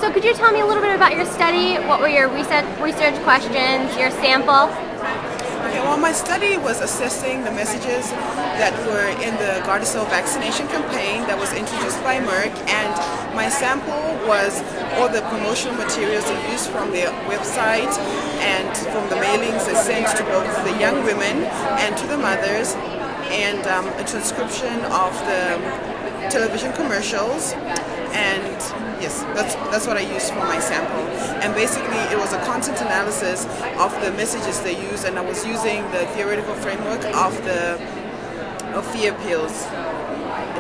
So could you tell me a little bit about your study? What were your research questions, your sample? Okay, well, my study was assessing the messages that were in the Gardasil vaccination campaign that was introduced by Merck, and my sample was all the promotional materials they used from their website and from the mailings they sent to both the young women and to the mothers, and a transcription of the television commercials. And yes, that's what I used for my sample. And basically it was a content analysis of the messages they use, and I was using the theoretical framework of fear pills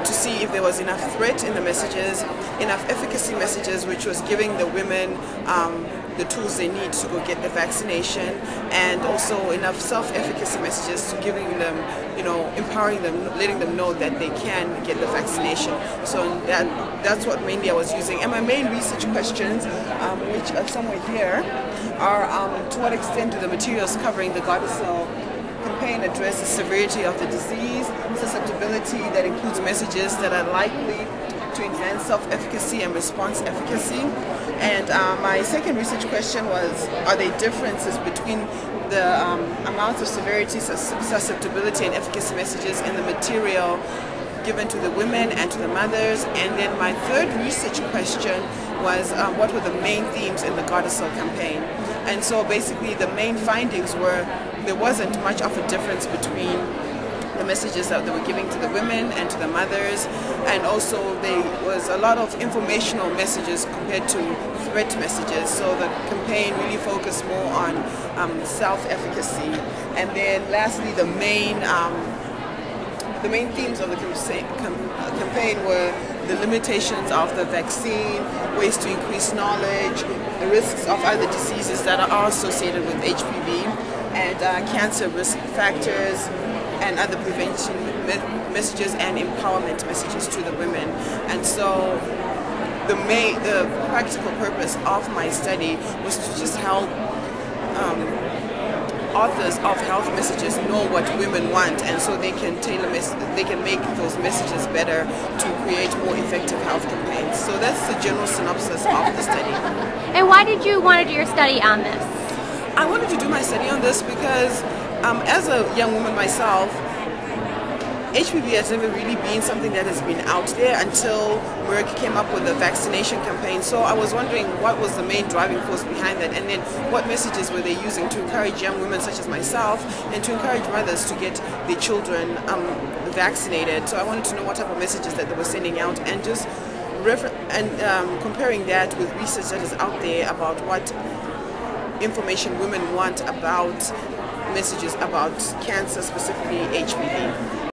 to see if there was enough threat in the messages, enough efficacy messages, which was giving the women the tools they need to go get the vaccination, and also enough self-efficacy messages to giving them, empowering them, letting them know that they can get the vaccination. So that's what mainly I was using. And my main research questions, which are somewhere here, are to what extent do the materials covering the Gardasil campaign address the severity of the disease, susceptibility that includes messages that are likely to enhance self-efficacy and response efficacy. And my second research question was, are there differences between the amounts of severity, susceptibility and efficacy messages in the material given to the women and to the mothers? And then my third research question was, what were the main themes in the Gardasil campaign? And so basically the main findings were there wasn't much of a difference between the messages that they were giving to the women and to the mothers, and also there was a lot of informational messages compared to threat messages. So the campaign really focused more on self-efficacy. And then lastly, the main themes of the campaign were the limitations of the vaccine, ways to increase knowledge, the risks of other diseases that are associated with HPV, and cancer risk factors, and other prevention messages and empowerment messages to the women. And so the practical purpose of my study was to just help authors of health messages know what women want, and so they can make those messages better to create more effective health campaigns. So that's the general synopsis of the study. And why did you want to do your study on this? I wanted to do my study on this because as a young woman myself, HPV has never really been something that has been out there until Merck came up with the vaccination campaign. So I was wondering what was the main driving force behind that, and then what messages were they using to encourage young women such as myself and to encourage mothers to get their children vaccinated. So I wanted to know what type of messages that they were sending out, and just comparing that with research that is out there about what information women want about messages about cancer, specifically HPV.